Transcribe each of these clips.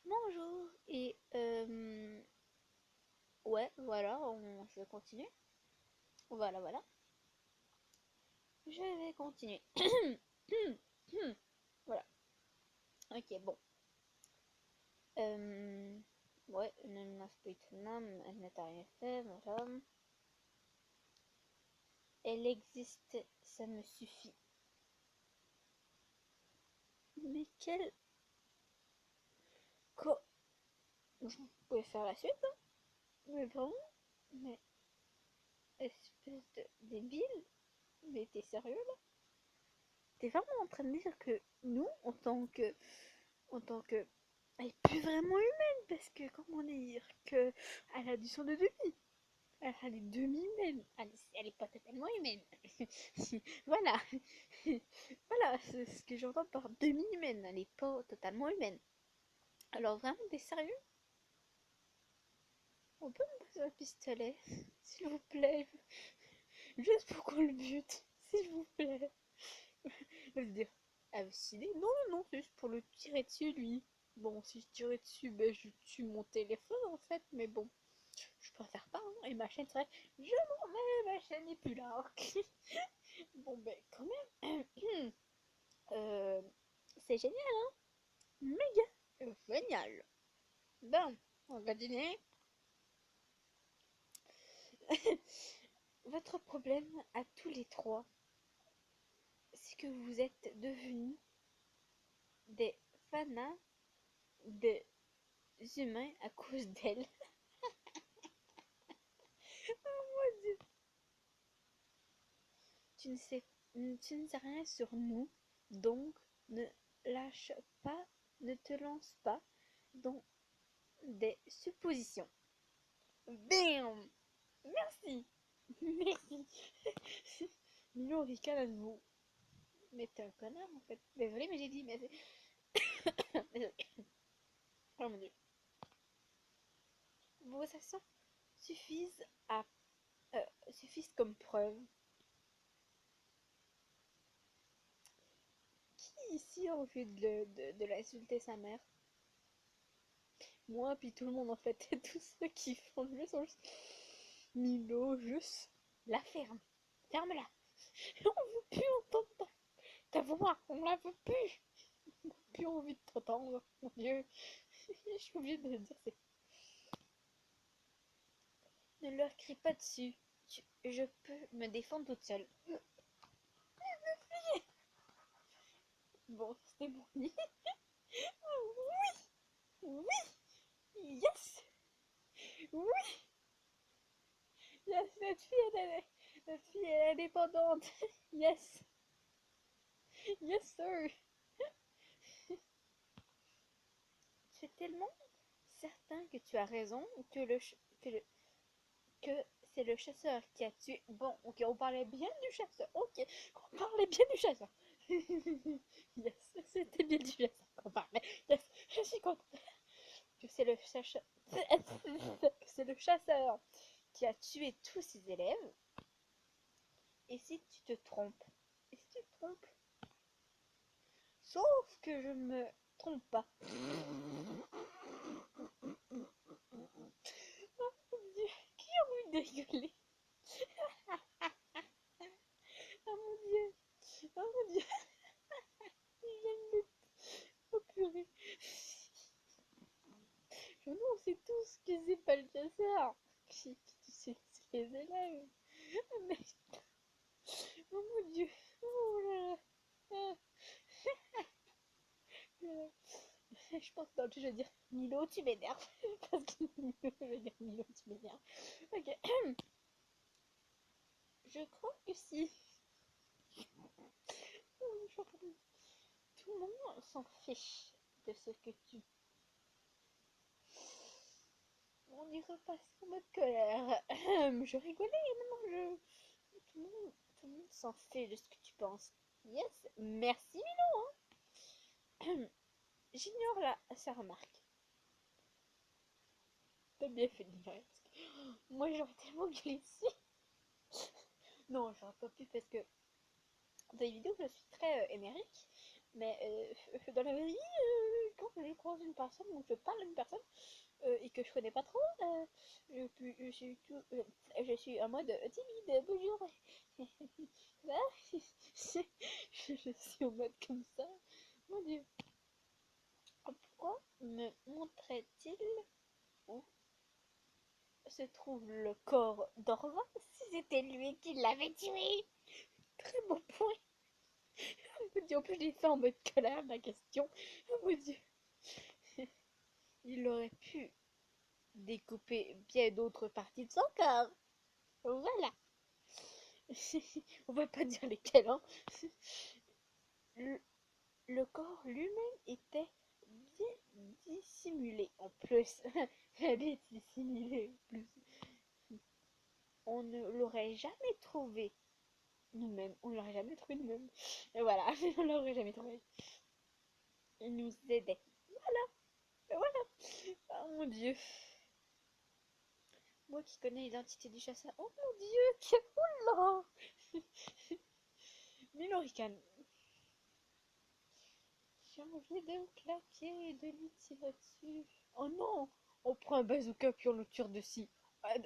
Bonjour et ouais voilà je vais continuer. Voilà, je vais continuer. Voilà. Ok, bon. Ouais, ne m'inspecte-moi, elle n'a rien fait, madame. Elle existe, ça me suffit. Mais quel... Quoi? Vous pouvez faire la suite, hein? Mais vraiment? Mais espèce de débile? Mais t'es sérieux là? T'es vraiment en train de dire que nous, en tant que elle est plus vraiment humaine parce que comment dire que elle a du sang de demi. Elle est demi-humaine. Elle est pas totalement humaine. Voilà. Voilà, c'est ce que j'entends par demi-humaine. Elle est pas totalement humaine. Alors vraiment, t'es sérieux? On peut me passer un pistolet, s'il vous plaît, juste pour qu'on le bute, s'il vous plaît. Elle veut dire, halluciné? Non, non, c'est juste pour le tirer dessus, lui. Bon, si je tirais dessus, ben je tue mon téléphone en fait, mais bon. Je préfère pas, hein. Et ma chaîne serait je m'en vais, ma chaîne n'est plus là. Bon, ben, quand même, euh, c'est génial, hein, méga génial. Bon, on va dîner. Votre problème à tous les trois, c'est que vous êtes devenus des fanas des humains à cause d'elle. Mon Dieu. Tu ne sais, tu ne sais rien sur nous, donc ne lâche pas, ne te lance pas dans des suppositions. Bam! Merci! Merci! Mignon ricane à nouveau. Mais t'es un connard en fait. Désolé, mais j'ai dit, mais c'est. Désolé. Oh mon dieu. Vos actions suffisent à. Suffisent comme preuve. Qui ici a envie de l'insulter sa mère? Moi, puis tout le monde en fait. Et tous ceux qui font le jeu sont juste. Milo, juste. La ferme. Ferme-la. On veut plus entendre ta voix. On la veut plus. Plus envie de t'entendre. Mon dieu. Je suis obligée de le dire. Ne leur crie pas dessus. Je peux me défendre toute seule. Bon, c'était bon. Oui, oui, yes, oui, yes, cette fille, elle est indépendante. Yes, yes, sir. C'est tellement certain que tu as raison que, le, que c'est le chasseur qui a tué. Bon, ok, on parlait bien du chasseur. Ok, on parlait bien du chasseur. Yes, c'était bien du chasseur qu'on parlait. Yes, je suis contente. Que c'est le chasseur. C'est le chasseur qui a tué tous ses élèves. Et si tu te trompes? Et si tu te trompes? Sauf que je ne me trompe pas. Oh mon dieu, qui a envie de rigoler? Oh mon dieu, oh mon dieu, oh purée. Non, on sait tous que c'est pas le chasseur. C'est les élèves. Mais, oh mon dieu, oh là là. Je pense que dans le jeu, je vais dire Milo, tu m'énerves. Parce que je vais dire Milo, tu m'énerves. Ok. Je crois que si. Tout le monde s'en fiche de ce que tu. On y repasse en mode colère. Je rigolais, non, je. Tout le monde s'en fiche de ce que tu penses. Yes, merci Milo. Hein. J'ignore là sa remarque. T'as bien fait de l'ignorer. Moi j'aurais tellement gueulé dessus. Non, j'aurais pas pu parce que dans les vidéos je suis très émérique. Mais dans la vraie vie, je croise une personne ou je parle à une personne et que je connais pas trop, je suis en mode timide, bonjour. Voilà. Je suis en mode comme ça. Mon Dieu. Pourquoi me montrait-il où se trouve le corps d'Orva si c'était lui qui l'avait tué? Très bon point. Mon Dieu, en plus, j'ai fait en mode colère ma question. Oh mon Dieu. Il aurait pu découper bien d'autres parties de son corps. Voilà. On va pas dire lesquelles, hein. Le, le corps lui-même était bien dissimulé. En plus, bien dissimulé en plus. On ne l'aurait jamais trouvé nous-mêmes. On l'aurait jamais trouvé nous-mêmes. Et voilà, on l'aurait jamais trouvé. Il nous aidait. Voilà. Oh mon Dieu. Moi qui connais l'identité du chasseur. Oh mon Dieu, quel là. Milorican. J'ai envie de me claquer et de lui tirer dessus. Oh non. On prend un bazooka puis on le tire dessus.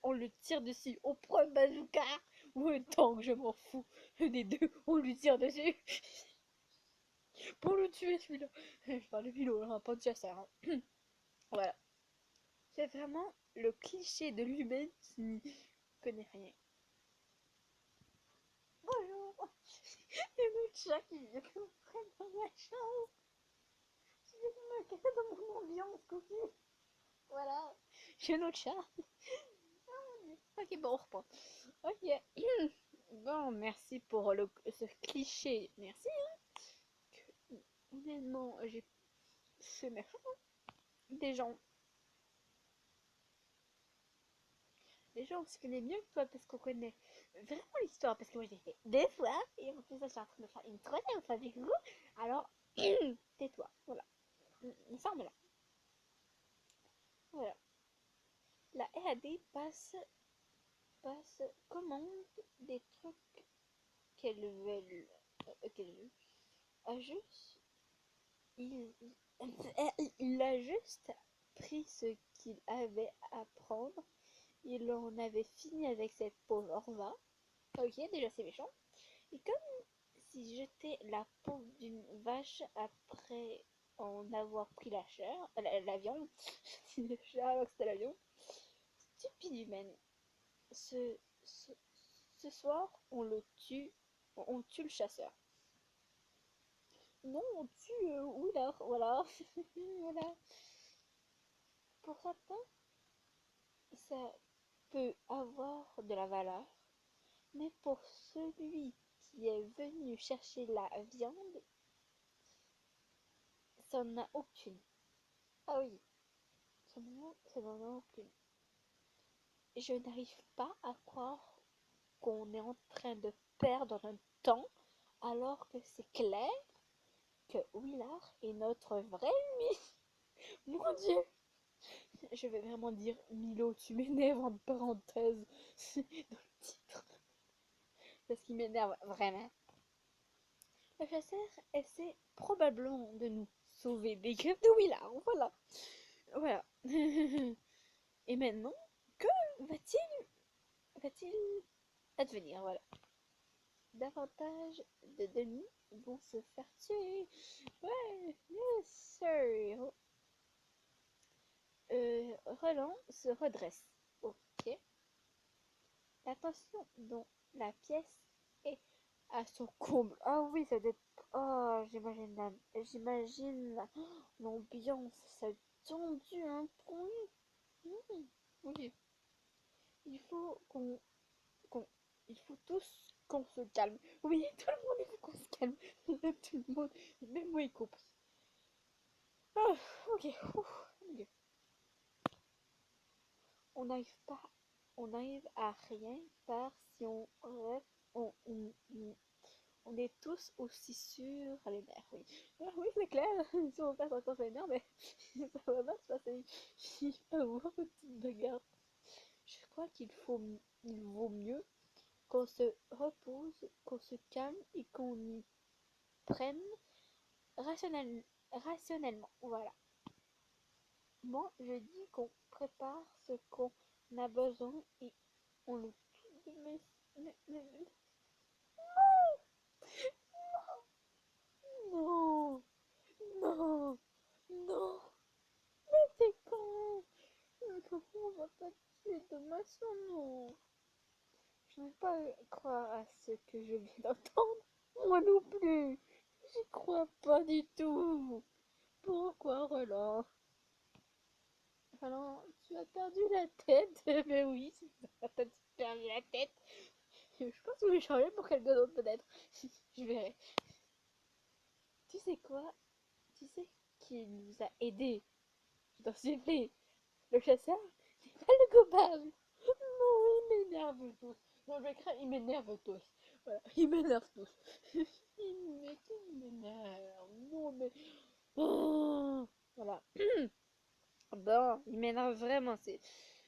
On le tire dessus. On prend un bazooka ou un tank, je m'en fous. Des deux, on lui tire dessus. Pour le tuer celui-là. Je parle de Milo, hein, pas de chasseur. Hein. Voilà. C'est vraiment le cliché de l'humain qui n'y connaît rien. Bonjour. Il y a notre chat qui vient dans ma chambre. Je vais me casser dans mon ambiance, cookie. Voilà. J'ai un autre chat. Ok, bon, on reprend. Ok. Bon, merci pour ce cliché. Merci. Hein. Honnêtement, j'ai fait mes des gens. Les gens, on se connaît mieux que toi parce qu'on connaît vraiment l'histoire. Parce que moi, je l'ai fait deux fois. Et en plus, je suis en train de faire une troisième fois avec vous. Alors, tais-toi. Voilà. Ferme-la. Voilà. La RAD passe commande des trucs qu'elle veut. A juste, il a juste pris ce qu'il avait à prendre. Il en avait fini avec cette pauvre Orva. Ok, déjà c'est méchant. Et comme si jeter la peau d'une vache après en avoir pris la chair, la viande, la chair alors que c'était la viande. Stupide humaine. Ce, ce, ce soir, on tue le chasseur. Non, on tue Wheeler, voilà. Voilà. Pour certains, ça peut avoir de la valeur, mais pour celui qui est venu chercher la viande, ça n'en a aucune. Ah oui, ça n'en a aucune. Je n'arrive pas à croire qu'on est en train de perdre un temps alors que c'est clair que Willard est notre vrai ennemi. Mon Dieu, je vais vraiment dire Milo, tu m'énerves en parenthèse dans le titre parce qu'il m'énerve vraiment. Le chasseur essaie probablement de nous sauver des griffes de Willard. Voilà. Voilà. Et maintenant, que va-t-il advenir? Voilà. Davantage de Denis vont se faire tuer. Ouais, yes sir. Roland se redresse. Ok. L'attention dont la pièce est à son comble. Ah oui, ça doit être... Oh, j'imagine l'ambiance, ça tendu, hein. Oui. Il faut qu'on, il faut tous qu'on se calme. Oui, tout le monde, il faut qu'on se calme. Tout le monde, même moi y compris. Oh, ok. Ok. On n'arrive pas, on n'arrive à rien faire si on, on, on est tous aussi sûrs à les nerfs, oui. Ah oui, c'est clair, si on passe encore sur les nerfs, mais ça va pas se passer. Il va y avoir une petite bagarre. Je crois il vaut mieux qu'on se repose, qu'on se calme et qu'on y prenne rationnellement. Voilà. Moi, je dis qu'on prépare ce qu'on a besoin et on le tue. Non, non, non, mais c'est con. Comment on va pas tuer de maçon, non. Je ne veux pas croire à ce que je viens d'entendre. Moi non plus. J'y crois pas du tout. Pourquoi, Roland? Roland, tu as perdu la tête. Mais oui, t'as perdu la tête. Je pense que je vais changer pour quelqu'un d'autre peut-être. Je verrai. Tu sais quoi? Tu sais qui nous a aidés? Je t'en supplie. Le chasseur n'est pas le coupable. Non, ils m'énervent tous. Non, je vais écrire, ils m'énervent tous. Voilà, ils m'énervent tous. Ils m'énervent. Non, mais. Oh, voilà. Bon, ils m'énervent vraiment. C'est.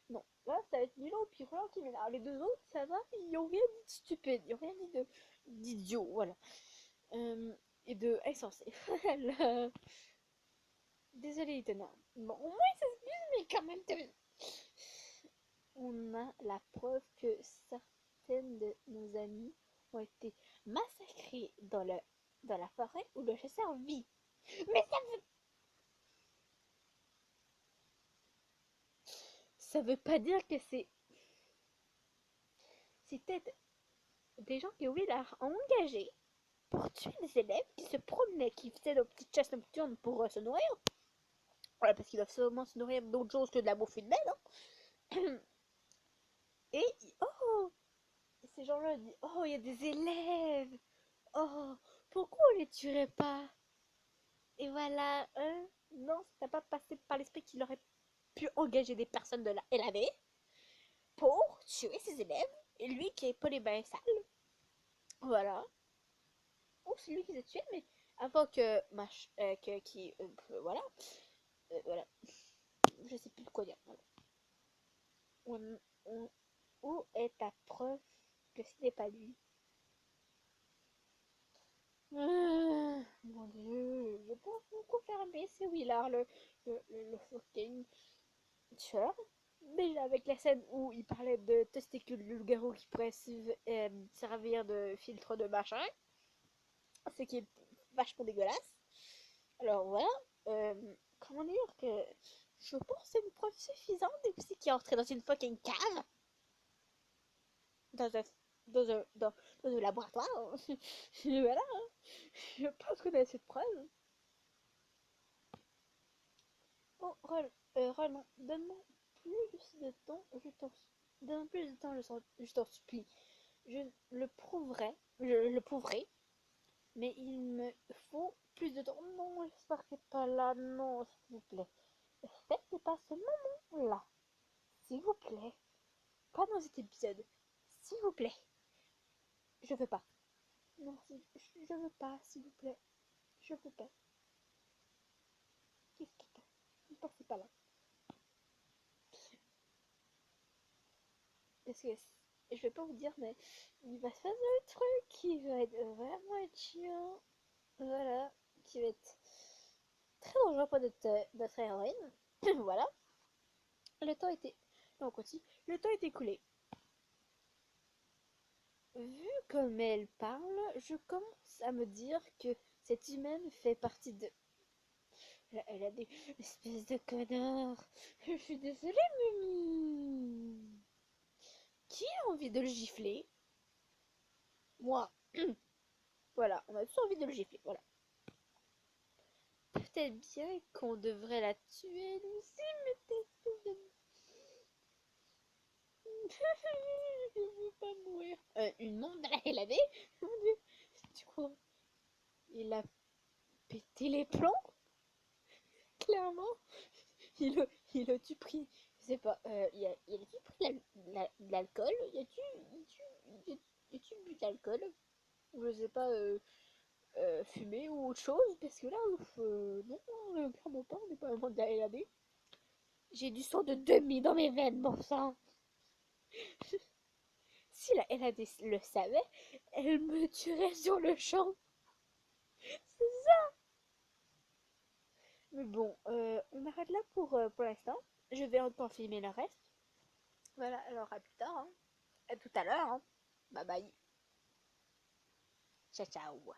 Non, là, ça va être Milo puis Roland qui m'énerve. Les deux autres, ça va, ils ont rien dit de stupide. Ils ont rien dit d'idiot. Voilà. Euh, et de insensé. Voilà. Désolé, tenant. Bon, au moins, ils s'excusent, mais quand même, on a la preuve que certaines de nos amis ont été massacrés dans la forêt où le chasseur vit. Mais ça veut pas dire que c'est peut-être des gens que Willard a engagés pour tuer des élèves qui se promenaient, qui faisaient nos petites chasses nocturnes pour se nourrir. Voilà, parce qu'ils doivent sûrement se nourrir d'autres choses que de la bouffe humaine. Hein. Et oh, ces gens-là disent, oh, il y a des élèves. Oh, pourquoi on les tuerait pas? Et voilà, non, ça n'a pas passé par l'esprit qu'il aurait pu engager des personnes de la LAV pour tuer ses élèves. Et lui qui est pas les bains sales. Voilà. Ou c'est lui qui s'est tué, mais avant que. Voilà. Voilà. Je sais plus quoi dire. Voilà. On, on, où est ta preuve que ce n'est pas lui? Mon dieu, je pense vous confirmer, c'est Willard, le fucking tueur. Déjà avec la scène où il parlait de testicules de loup-garou qui pourraient servir de filtre de machin, ce qui est vachement dégueulasse. Alors voilà, comment dire que je pense que c'est une preuve suffisante et puis qui est entré dans une fucking cave, dans un, dans un laboratoire. Voilà, hein. Je pense qu'on a cette preuve. Oh, Roland, donne-moi plus de temps, donne plus de temps, je t'en supplie. Je le prouverai, je le prouverai, mais il me faut plus de temps. Non, j'espère que c'est pas là, non, s'il vous plaît. Faites pas ce moment-là, s'il vous plaît. Pas dans cet épisode, s'il vous plaît. Je veux pas. Non, je veux pas, s'il vous plaît. Je veux pas. Qu'est-ce que t'as? J'espère que c'est pas là. Parce que je vais pas vous dire, mais il va se passer un truc qui va être vraiment être chiant. Voilà, qui va être très dangereux pour notre héroïne. Voilà. Le temps était. On continue. Le temps est écoulé. Vu comme elle parle, je commence à me dire que cette humaine fait partie de. Elle a des espèces de connards. Je suis désolée, Mimi. Qui a envie de le gifler? Moi. Voilà, on a tous envie de le gifler. Voilà. Peut-être bien qu'on devrait la tuer, Lucie, mais peut-être que je ne veux pas mourir. Une montre elle avait. Mon dieu. Tu crois? Il a pété les plombs, clairement. Il a-tu pris. Je sais pas. Il a-tu pris de l'alcool? Y a-tu bu de l'alcool? Ou je sais pas. Fumer ou autre chose? Parce que là, non, clairement pas. On n'est pas vraiment de la LAB. J'ai du sang de demi dans mes veines, bon sang. Si la LAD le savait, elle me tuerait sur le champ. C'est ça. Mais bon, on arrête là pour l'instant. Je vais encore filmer le reste. Voilà, alors à plus tard, hein. À tout à l'heure, hein. Bye bye. Ciao, ciao.